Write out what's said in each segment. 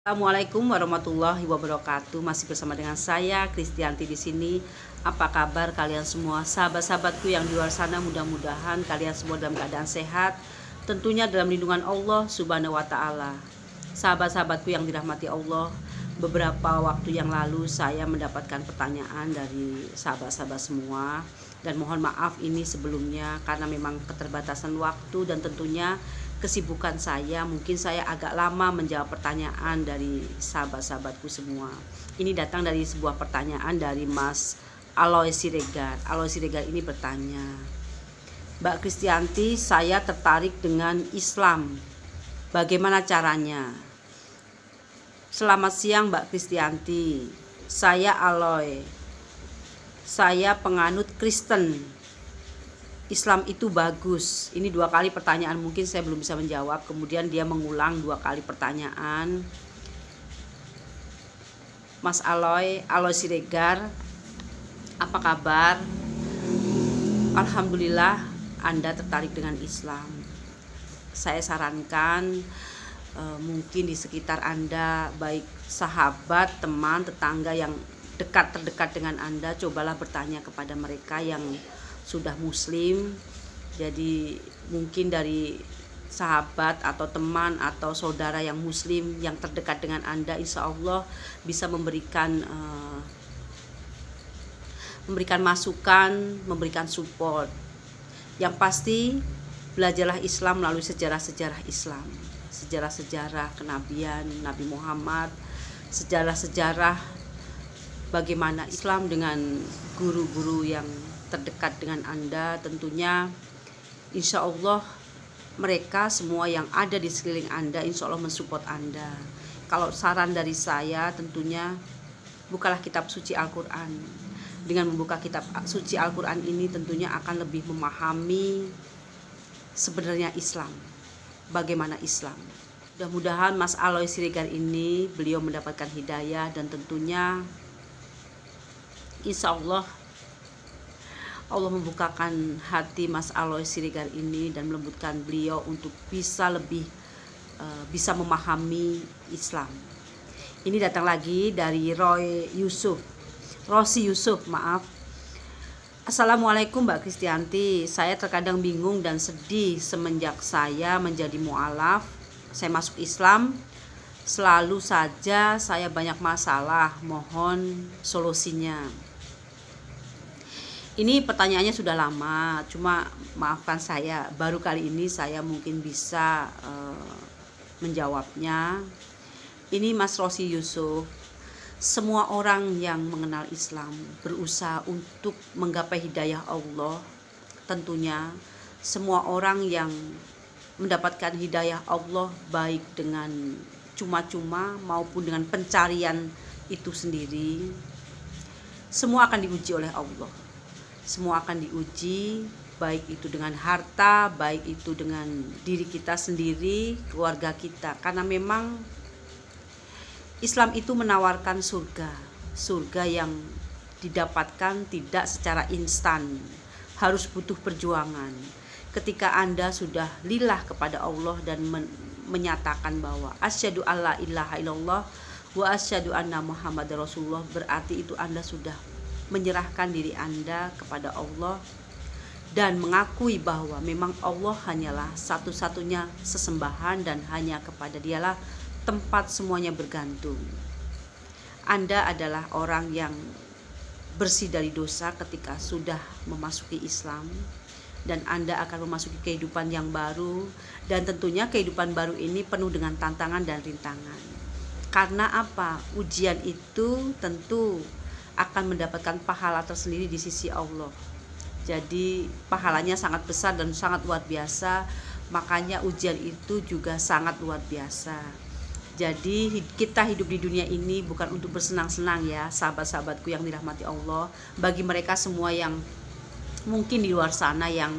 Assalamualaikum warahmatullahi wabarakatuh. Masih bersama dengan saya Kristianti di sini. Apa kabar kalian semua? Sahabat-sahabatku yang di luar sana, mudah-mudahan kalian semua dalam keadaan sehat, tentunya dalam lindungan Allah Subhanahu wa taala. Sahabat-sahabatku yang dirahmati Allah, beberapa waktu yang lalu saya mendapatkan pertanyaan dari sahabat-sahabat semua, dan mohon maaf ini sebelumnya karena memang keterbatasan waktu dan tentunya kesibukan saya, mungkin saya agak lama menjawab pertanyaan dari sahabat-sahabatku semua. Ini datang dari sebuah pertanyaan dari Mas Aloy Siregar. Aloy Siregar ini bertanya, Mbak Kristianti, saya tertarik dengan Islam. Bagaimana caranya? Selamat siang Mbak Kristianti. Saya Aloy. Saya penganut Kristen. Islam itu bagus. Ini 2 kali pertanyaan, mungkin saya belum bisa menjawab. Kemudian dia mengulang 2 kali pertanyaan. Mas Aloy Siregar, apa kabar? Alhamdulillah Anda tertarik dengan Islam. Saya sarankan mungkin di sekitar Anda, baik sahabat, teman, tetangga yang terdekat dengan Anda, cobalah bertanya kepada mereka yang sudah muslim. Jadi mungkin dari sahabat atau teman atau saudara yang muslim yang terdekat dengan Anda, insya Allah bisa memberikan masukan, memberikan support. Yang pasti belajarlah Islam melalui sejarah-sejarah Islam, sejarah-sejarah kenabian Nabi Muhammad, sejarah-sejarah bagaimana Islam dengan guru-guru yang terdekat dengan Anda. Tentunya insya Allah mereka semua yang ada di sekeliling Anda insya Allah mensupport Anda. Kalau saran dari saya, tentunya bukalah kitab suci Al-Quran. Dengan membuka kitab suci Al-Quran ini tentunya akan lebih memahami sebenarnya Islam, bagaimana Islam. Mudah-mudahan Mas Aloy Siregar ini beliau mendapatkan hidayah, dan tentunya insya Allah membukakan hati Mas Aloy Siregar ini dan melembutkan beliau untuk bisa lebih bisa memahami Islam. Ini datang lagi dari Rosi Yusuf. Assalamualaikum Mbak Kristianti. Saya terkadang bingung dan sedih semenjak saya menjadi mu'alaf. Saya masuk Islam, selalu saja saya banyak masalah. Mohon solusinya. Ini pertanyaannya sudah lama, cuma maafkan saya, baru kali ini saya mungkin bisa menjawabnya. Ini Mas Rosi Yusuf, semua orang yang mengenal Islam berusaha untuk menggapai hidayah Allah. Tentunya semua orang yang mendapatkan hidayah Allah, baik dengan cuma-cuma maupun dengan pencarian itu sendiri, semua akan diuji oleh Allah. Semua akan diuji, baik itu dengan harta, baik itu dengan diri kita sendiri, keluarga kita. Karena memang Islam itu menawarkan surga yang didapatkan tidak secara instan, harus butuh perjuangan. Ketika Anda sudah lillah kepada Allah dan menyatakan bahwa asyhadu alla ilaha illallah wa asyhadu anna muhammadar rasulullah, berarti itu Anda sudah menyerahkan diri Anda kepada Allah dan mengakui bahwa memang Allah hanyalah satu-satunya sesembahan dan hanya kepada Dialah tempat semuanya bergantung. Anda adalah orang yang bersih dari dosa ketika sudah memasuki Islam, dan Anda akan memasuki kehidupan yang baru, dan tentunya kehidupan baru ini penuh dengan tantangan dan rintangan. Karena apa? Ujian itu tentu akan mendapatkan pahala tersendiri di sisi Allah. Jadi pahalanya sangat besar dan sangat luar biasa. Makanya ujian itu juga sangat luar biasa. Jadi kita hidup di dunia ini bukan untuk bersenang-senang ya, sahabat-sahabatku yang dirahmati Allah. Bagi mereka semua yang mungkin di luar sana yang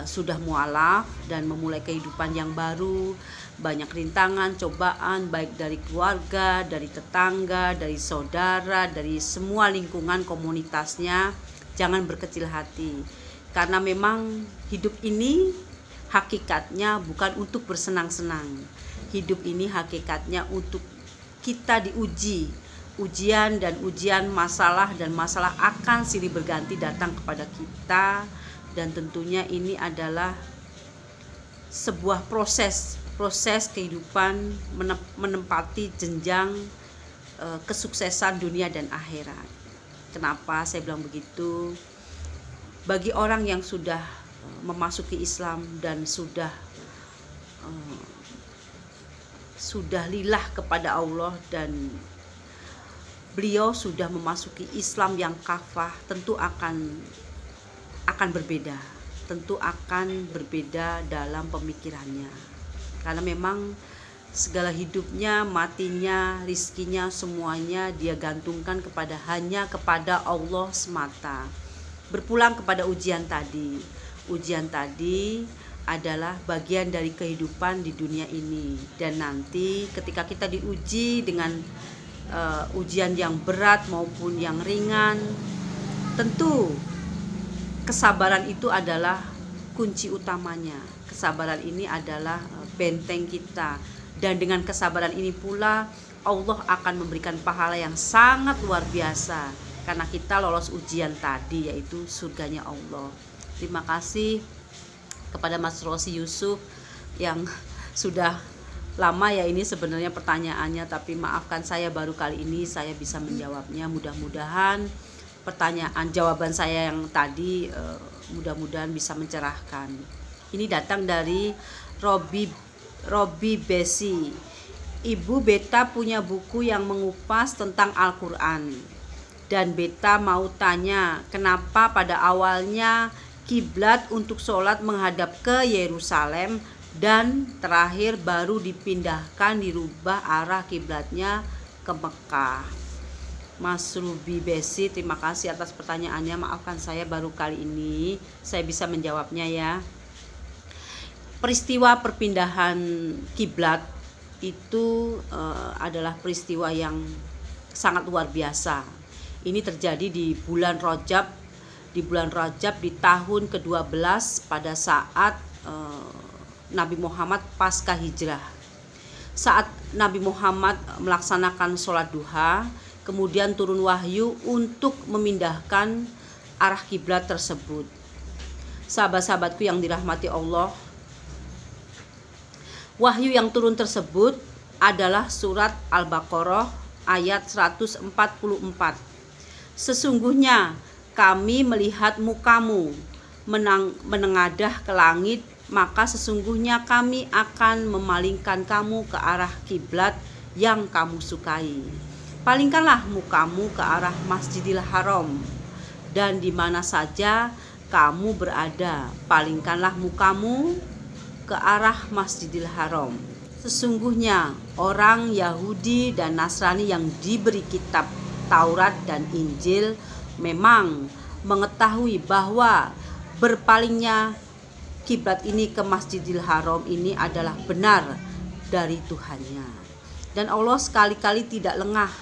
sudah mualaf dan memulai kehidupan yang baru, banyak rintangan, cobaan, baik dari keluarga, dari tetangga, dari saudara, dari semua lingkungan komunitasnya. Jangan berkecil hati, karena memang hidup ini hakikatnya bukan untuk bersenang-senang. Hidup ini hakikatnya untuk kita diuji. Ujian dan ujian, masalah dan masalah akan silih berganti datang kepada kita, dan tentunya ini adalah sebuah proses kehidupan menempati jenjang kesuksesan dunia dan akhirat. Kenapa saya bilang begitu? Bagi orang yang sudah memasuki Islam dan sudah lillah kepada Allah, dan beliau sudah memasuki Islam yang kafah, tentu akan berbeda. Tentu akan berbeda dalam pemikirannya. Karena memang segala hidupnya, matinya, rizkinya, semuanya dia gantungkan hanya kepada Allah semata. Berpulang kepada ujian tadi. Ujian tadi adalah bagian dari kehidupan di dunia ini. Dan nanti ketika kita diuji dengan ujian yang berat maupun yang ringan, tentu kesabaran itu adalah kunci utamanya. Kesabaran ini adalah benteng kita, dan dengan kesabaran ini pula Allah akan memberikan pahala yang sangat luar biasa karena kita lolos ujian tadi, yaitu surganya Allah. Terima kasih kepada Mas Rosi Yusuf yang sudah lama ya ini sebenarnya pertanyaannya, tapi maafkan saya baru kali ini saya bisa menjawabnya. Mudah-mudahan jawaban saya yang tadi mudah-mudahan bisa mencerahkan. Ini datang dari Robi Besi. Ibu, Beta punya buku yang mengupas tentang Al-Quran, dan Beta mau tanya, kenapa pada awalnya kiblat untuk sholat menghadap ke Yerusalem, dan terakhir baru dirubah arah kiblatnya ke Mekah. Mas Ruby Besi, terima kasih atas pertanyaannya. Maafkan saya baru kali ini saya bisa menjawabnya ya. Peristiwa perpindahan kiblat itu adalah peristiwa yang sangat luar biasa. Ini terjadi di bulan Rajab, di tahun ke-12 pada saat Nabi Muhammad pasca hijrah. Saat Nabi Muhammad melaksanakan sholat duha, kemudian turun wahyu untuk memindahkan arah kiblat tersebut. Sahabat-sahabatku yang dirahmati Allah, wahyu yang turun tersebut adalah surat Al-Baqarah ayat 144. Sesungguhnya kami melihat mukamu menengadah ke langit, maka sesungguhnya kami akan memalingkan kamu ke arah kiblat yang kamu sukai. Palingkanlah mukamu ke arah Masjidil Haram, dan di mana saja kamu berada, palingkanlah mukamu ke arah Masjidil Haram. Sesungguhnya orang Yahudi dan Nasrani yang diberi kitab Taurat dan Injil memang mengetahui bahwa berpalingnya kiblat ini ke Masjidil Haram ini adalah benar dari Tuhannya, dan Allah sekali-kali tidak lengah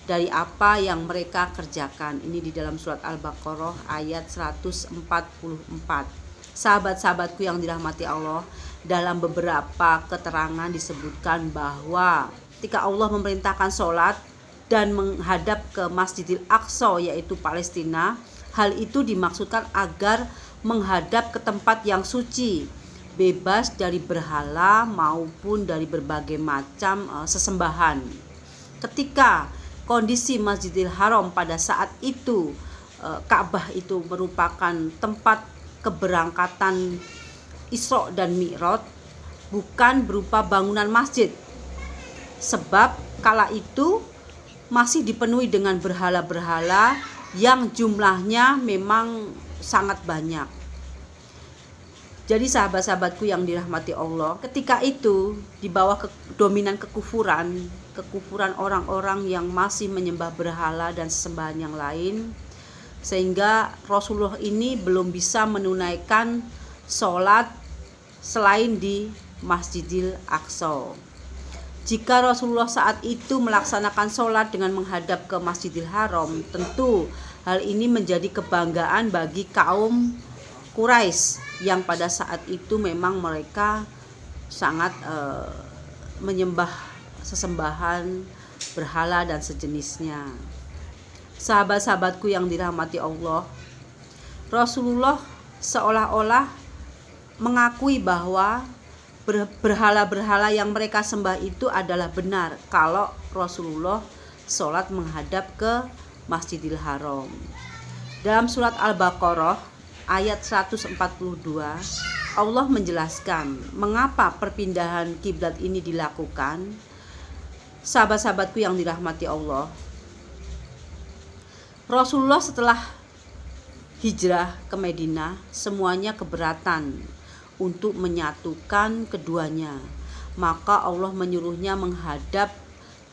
dari apa yang mereka kerjakan. Ini di dalam surat Al-Baqarah ayat 144. Sahabat-sahabatku yang dirahmati Allah, dalam beberapa keterangan disebutkan bahwa ketika Allah memerintahkan sholat dan menghadap ke Masjidil Aqsa yaitu Palestina, hal itu dimaksudkan agar menghadap ke tempat yang suci, bebas dari berhala maupun dari berbagai macam sesembahan. Ketika kondisi Masjidil Haram pada saat itu, Ka'bah itu merupakan tempat keberangkatan Isra dan Mi'raj, bukan berupa bangunan masjid, sebab kala itu masih dipenuhi dengan berhala-berhala yang jumlahnya memang sangat banyak. Jadi sahabat-sahabatku yang dirahmati Allah, ketika itu di bawah dominan kekufuran orang-orang yang masih menyembah berhala dan sesembahan yang lain, sehingga Rasulullah ini belum bisa menunaikan sholat selain di Masjidil Aqsa. Jika Rasulullah saat itu melaksanakan sholat dengan menghadap ke Masjidil Haram, tentu hal ini menjadi kebanggaan bagi kaum Quraisy yang pada saat itu memang mereka sangat menyembah sesembahan berhala dan sejenisnya. Sahabat-sahabatku yang dirahmati Allah, Rasulullah seolah-olah mengakui bahwa berhala-berhala yang mereka sembah itu adalah benar kalau Rasulullah sholat menghadap ke Masjidil Haram. Dalam surat Al-Baqarah ayat 142, Allah menjelaskan mengapa perpindahan kiblat ini dilakukan. Sahabat-sahabatku yang dirahmati Allah, Rasulullah setelah hijrah ke Madinah semuanya keberatan untuk menyatukan keduanya. Maka Allah menyuruhnya menghadap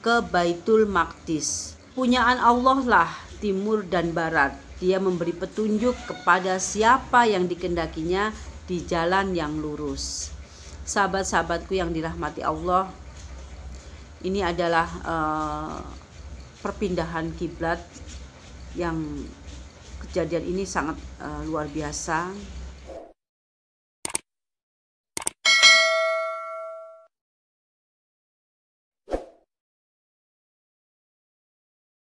ke Baitul Maqdis. Punyaan Allah lah timur dan barat. Dia memberi petunjuk kepada siapa yang dikehendakinya di jalan yang lurus. Sahabat-sahabatku yang dirahmati Allah, ini adalah perpindahan kiblat yang kejadian ini sangat luar biasa.